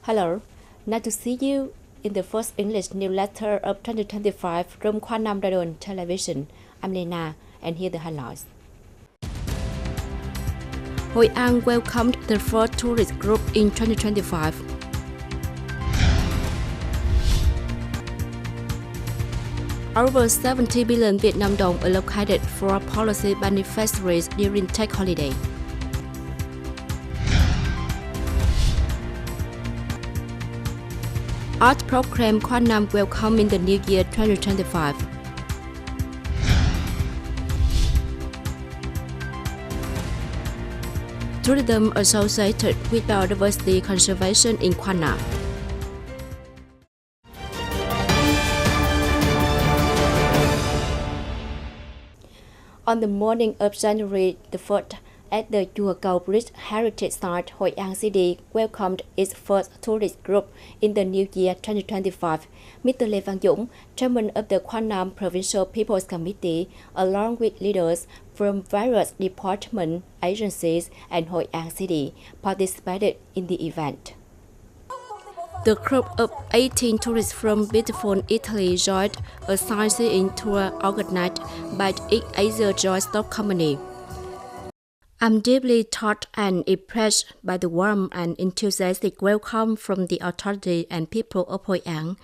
Hello, nice to see you in the first English newsletter of 2025 from Quảng Nam Radio and Television. I'm Lena, and here are the highlights. Hội An welcomed the first tourist group in 2025. Over 70 billion Vietnam dong allocated for policy beneficiaries during tech holiday. Art program Quảng Nam welcoming the new year 2025. Tourism associated with biodiversity conservation in Quảng Nam. On the morning of January the 4th, at the Chùa Cầu Bridge Heritage Site, Hội An City welcomed its first tourist group in the new year 2025. Mr. Lê Văn Dũng, chairman of the Quảng Nam Provincial People's Committee, along with leaders from various departments, agencies, and Hội An City, participated in the event. The group of 18 tourists from beautiful Italy joined a sightseeing tour organized by Asia Joy Stop Company. I'm deeply touched and impressed by the warm and enthusiastic welcome from the authority and people of Hội An.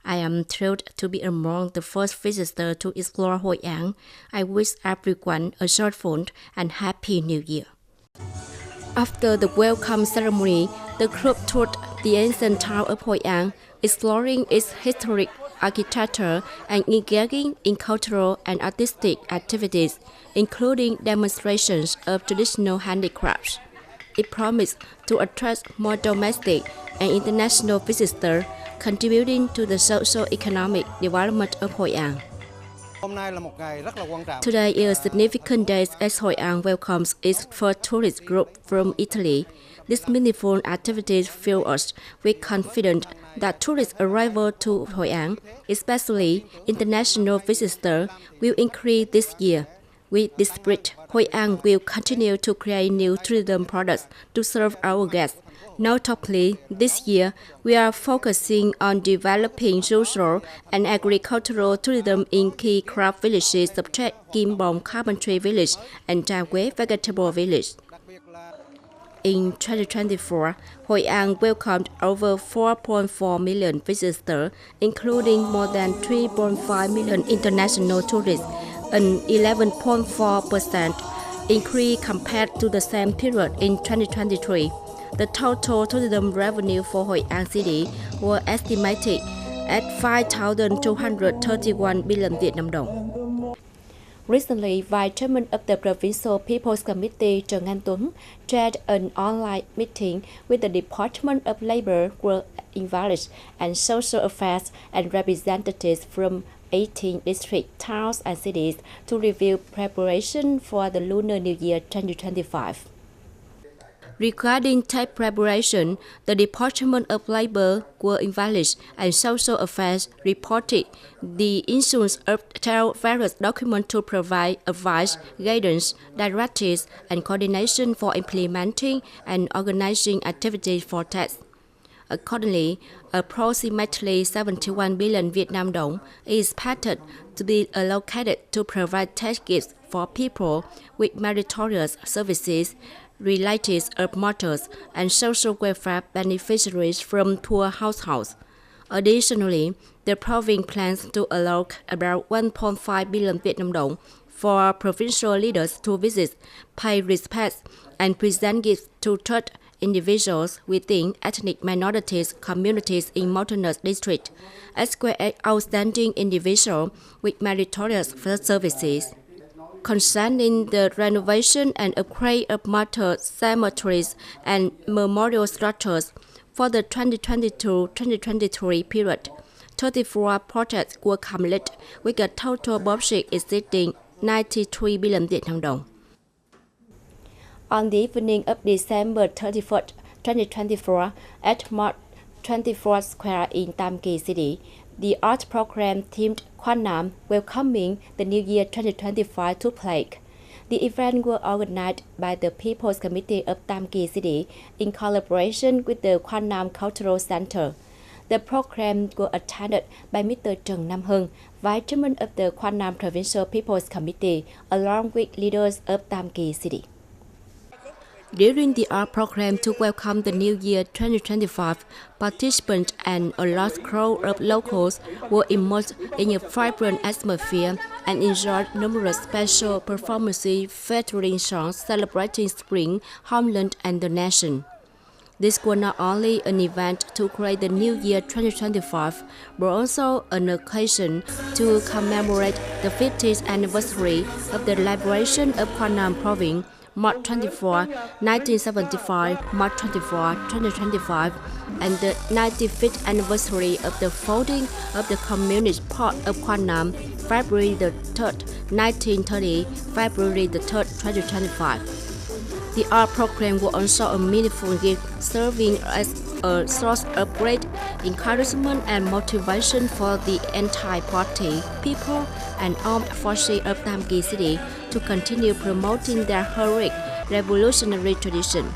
I am thrilled to be among the first visitors to explore Hội An. I wish everyone a joyful and happy New Year. After the welcome ceremony, the group toured the ancient town of Hội An, exploring its historic architecture and engaging in cultural and artistic activities, including demonstrations of traditional handicrafts. It promised to attract more domestic and international visitors, contributing to the socio-economic development of Hội An. Today is a significant day as Hội An welcomes its first tourist group from Italy. These meaningful activities fill us with confidence that tourist arrival to Hội An, especially international visitors, will increase this year. With this spirit, Hội An will continue to create new tourism products to serve our guests. Notably, this year, we are focusing on developing social and agricultural tourism in key craft villages such as Kim Bồng Carpentry Village and Trà Quế Vegetable Village. In 2024, Hội An welcomed over 4.4 million visitors, including more than 3.5 million international tourists, an 11.4% increase compared to the same period in 2023. The total tourism revenue for Hội An City was estimated at 5,231 billion Vietnam dong. Recently, Vice Chairman of the Provincial People's Committee Trần Anh Tuấn chaired an online meeting with the Department of Labor, Work, Environment and Social Affairs and representatives from 18 district towns and cities to review preparation for the Lunar New Year 2025. Regarding tax preparation, the Department of Labor, Work, Environment and Social Affairs reported the issuance of various documents to provide advice, guidance, directives, and coordination for implementing and organizing activities for tax. Accordingly, approximately 71 billion Vietnam dong is expected to be allocated to provide tax gifts for people with meritorious services, relatives of martyrs, and social welfare beneficiaries from poor households. Additionally, the province plans to allocate about 1.5 billion Vietnam dong for provincial leaders to visit, pay respects, and present gifts to third individuals within ethnic minorities communities in mountainous districts, as well as outstanding individuals with meritorious services. Concerning the renovation and upgrade of martyr cemeteries and memorial structures for the 2022-2023 period, 34 projects were completed with a total budget exceeding 93 billion Vietnam dong. On the evening of December 31st, 2024, at March 24th Square in Tam Kỳ City, the art program themed Quảng Nam welcoming the New Year 2025 took place. The event was organized by the People's Committee of Tam Kỳ City in collaboration with the Quảng Nam Cultural Center. The program was attended by Mr. Trần Nam Hưng, Vice Chairman of the Quảng Nam Provincial People's Committee, along with leaders of Tam Kỳ City. During the art program to welcome the New Year 2025, participants and a large crowd of locals were immersed in a vibrant atmosphere and enjoyed numerous special performances featuring songs celebrating spring, homeland, and the nation. This was not only an event to create the New Year 2025, but also an occasion to commemorate the 50th anniversary of the liberation of Quảng Nam Province, March 24, 1975, March 24, 2025, and the 95th anniversary of the founding of the Communist Party of Quảng Nam, February the 3rd, 1930, February the 3rd, 2025. The art program was also a meaningful gift, serving as a source of great encouragement and motivation for the entire party, people, and armed forces of Tam Kỳ City to continue promoting their heroic revolutionary tradition.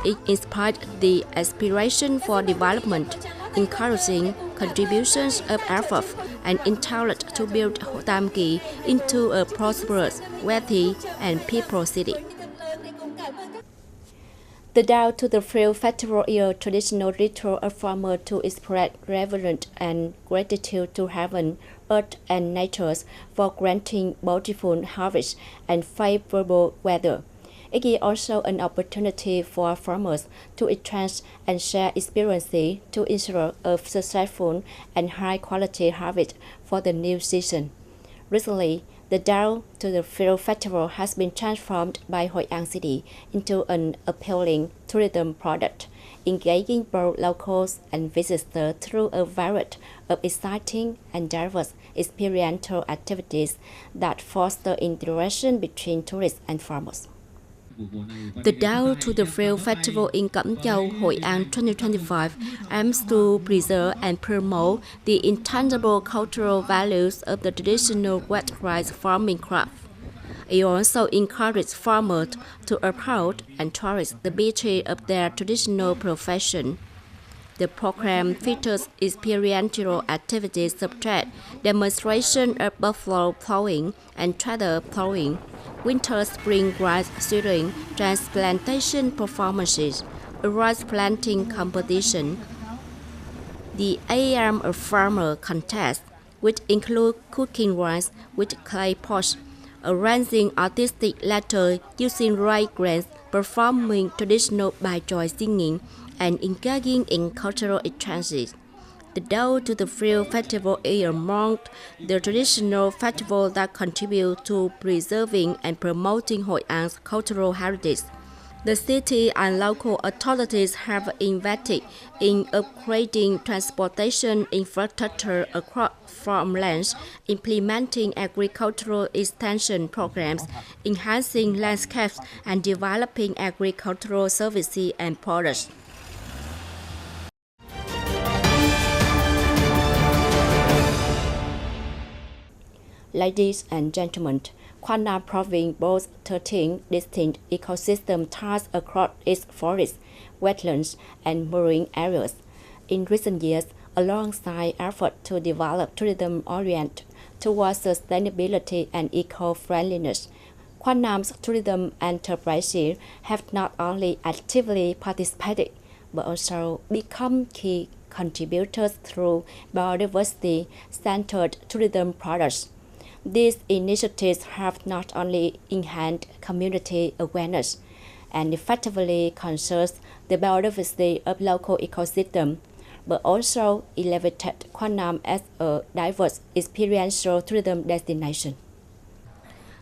It inspired the aspiration for development, encouraging contributions of effort and intellect to build Tam Kỳ into a prosperous, wealthy, and peaceful city. The Down to the Field Festival is a traditional ritual of farmers to express reverence and gratitude to heaven, earth, and nature for granting bountiful harvest and favorable weather. It is also an opportunity for farmers to exchange and share experiences to ensure a successful and high-quality harvest for the new season. Recently, the Down to the Field Festival has been transformed by Hội An City into an appealing tourism product, engaging both locals and visitors through a variety of exciting and diverse experiential activities that foster interaction between tourists and farmers. The Down to the Field Festival in Cẩm Châu, Hội An 2025 aims to preserve and promote the intangible cultural values of the traditional wet rice farming craft. It also encourages farmers to uphold and cherish the beauty of their traditional profession. The program features experiential activities such as demonstration of buffalo plowing and tractor plowing, winter-spring grass seedling transplantation performances, a rice planting competition, the I Am a Farmer contest, which includes cooking rice with clay pots, arranging artistic letters using rice grains, performing traditional by joy singing, and engaging in cultural exchanges. The Down to the Field Festival is among the traditional festivals that contribute to preserving and promoting Hội An's cultural heritage. The city and local authorities have invested in upgrading transportation infrastructure across farmlands, implementing agricultural extension programs, enhancing landscapes, and developing agricultural services and products. Ladies and gentlemen, Quảng Nam Province boasts 13 distinct ecosystem types across its forests, wetlands, and marine areas. In recent years, alongside efforts to develop tourism oriented towards sustainability and eco-friendliness, Quảng Nam's tourism enterprises have not only actively participated, but also become key contributors through biodiversity-centered tourism products. These initiatives have not only enhanced community awareness and effectively conserved the biodiversity of local ecosystems, but also elevated Quảng Nam as a diverse experiential tourism destination.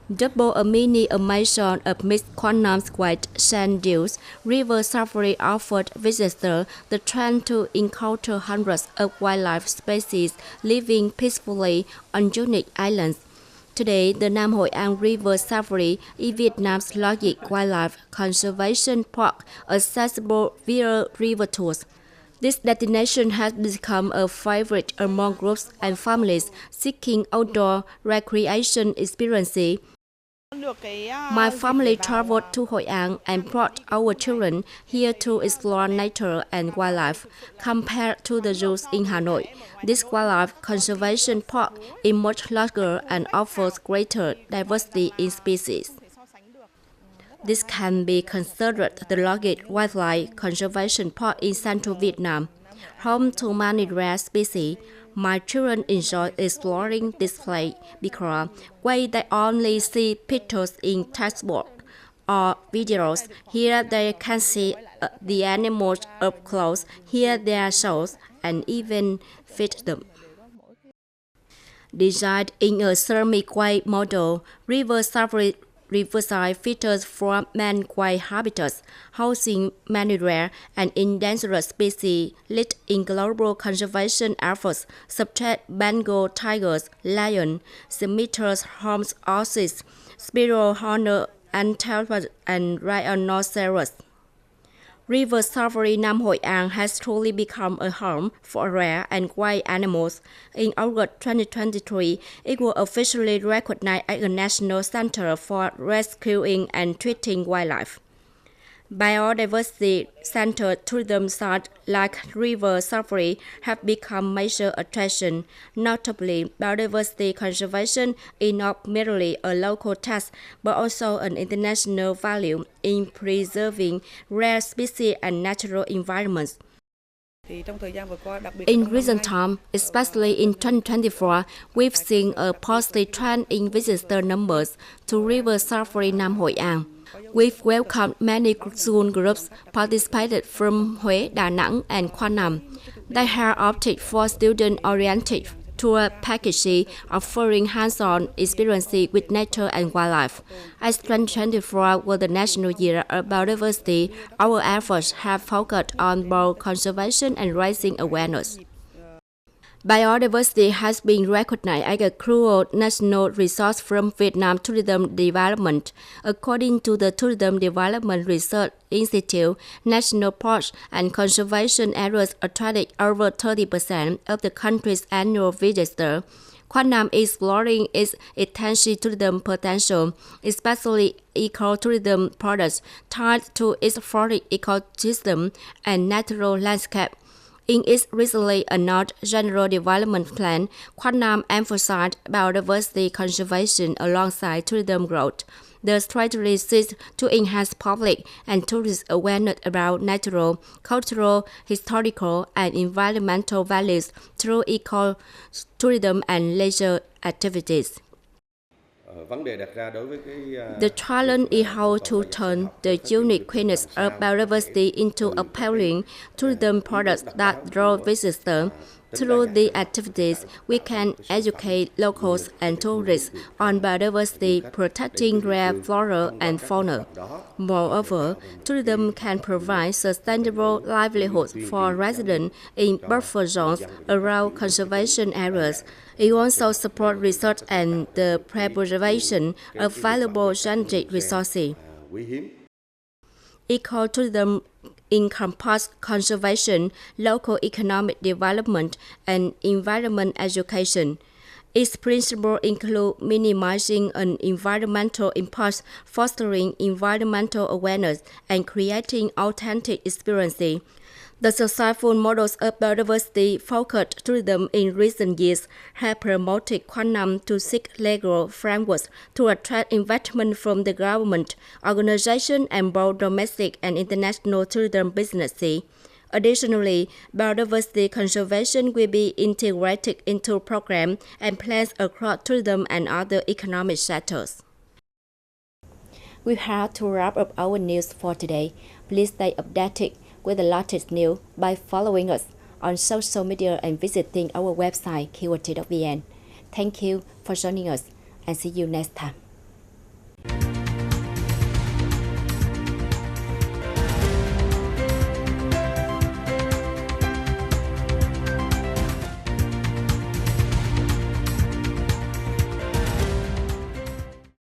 Double a mini Amazon amidst Quảng Nam's white sand dunes, river safari offered visitors the chance to encounter hundreds of wildlife species living peacefully on unique islands. Today, the Nam Hội An River Safari is Vietnam's largest wildlife conservation park, accessible via river tours. This destination has become a favorite among groups and families seeking outdoor recreation experiences. My family traveled to Hội An and brought our children here to explore nature and wildlife. Compared to the zoos in Hanoi, this wildlife conservation park is much larger and offers greater diversity in species. This can be considered the largest wildlife conservation park in central Vietnam. Home to many rare species, my children enjoy exploring this place because while they only see pictures in textbooks or videos, here they can see the animals up close, hear their sounds, and even feed them. Designed in a ceramic white model, River Safari riverside features from man-made habitats, housing many rare and endangered species, lead in global conservation efforts such as Bengal tigers, lion, Semitus horned oxes, sparrow horned antelope, and rhinoceros. River Safari Nam Hội An has truly become a home for rare and wild animals. In August 2023, it was officially recognized as a national center for rescuing and treating wildlife. Biodiversity center tourism sites like River Safari have become major attraction. Notably, biodiversity conservation is not merely a local task, but also an international value in preserving rare species and natural environments. In recent times, especially in 2024, we've seen a positive trend in visitor numbers to River Safari Nam Hội An. We've welcomed many school groups participated from Huế, Đà Nẵng, and Quảng Nam. They have opted for student-oriented tour packages offering hands-on experiences with nature and wildlife. As 2024 was the National Year of Biodiversity, our efforts have focused on both conservation and raising awareness. Biodiversity has been recognized as a crucial national resource from Vietnam Tourism Development. According to the Tourism Development Research Institute, national parks and conservation areas attracted over 30% of the country's annual visitors. Quang Nam is exploring its extensive tourism potential, especially ecotourism products tied to its forest ecosystem and natural landscape. In its recently announced General Development Plan, Quang Nam emphasized biodiversity conservation alongside tourism growth. The strategy seeks to enhance public and tourist awareness about natural, cultural, historical, and environmental values through ecotourism and leisure activities. The challenge is how to turn the uniqueness of biodiversity into appealing tourism products that draw visitors. Through the activities, we can educate locals and tourists on biodiversity, protecting rare flora and fauna. Moreover, tourism can provide sustainable livelihoods for residents in buffer zones around conservation areas. It also supports research and the preservation of valuable genetic resources. Ecotourism encompasses conservation, local economic development, and environment education. Its principles include minimizing an environmental impact, fostering environmental awareness, and creating authentic experiences. The successful models of biodiversity-focused tourism in recent years have promoted Quang Nam to seek legal frameworks to attract investment from the government, organizations, and both domestic and international tourism businesses. Additionally, biodiversity conservation will be integrated into programs and plans across tourism and other economic sectors. We have to wrap up our news for today. Please stay updated with the latest news by following us on social media and visiting our website qrt.vn. Thank you for joining us and see you next time.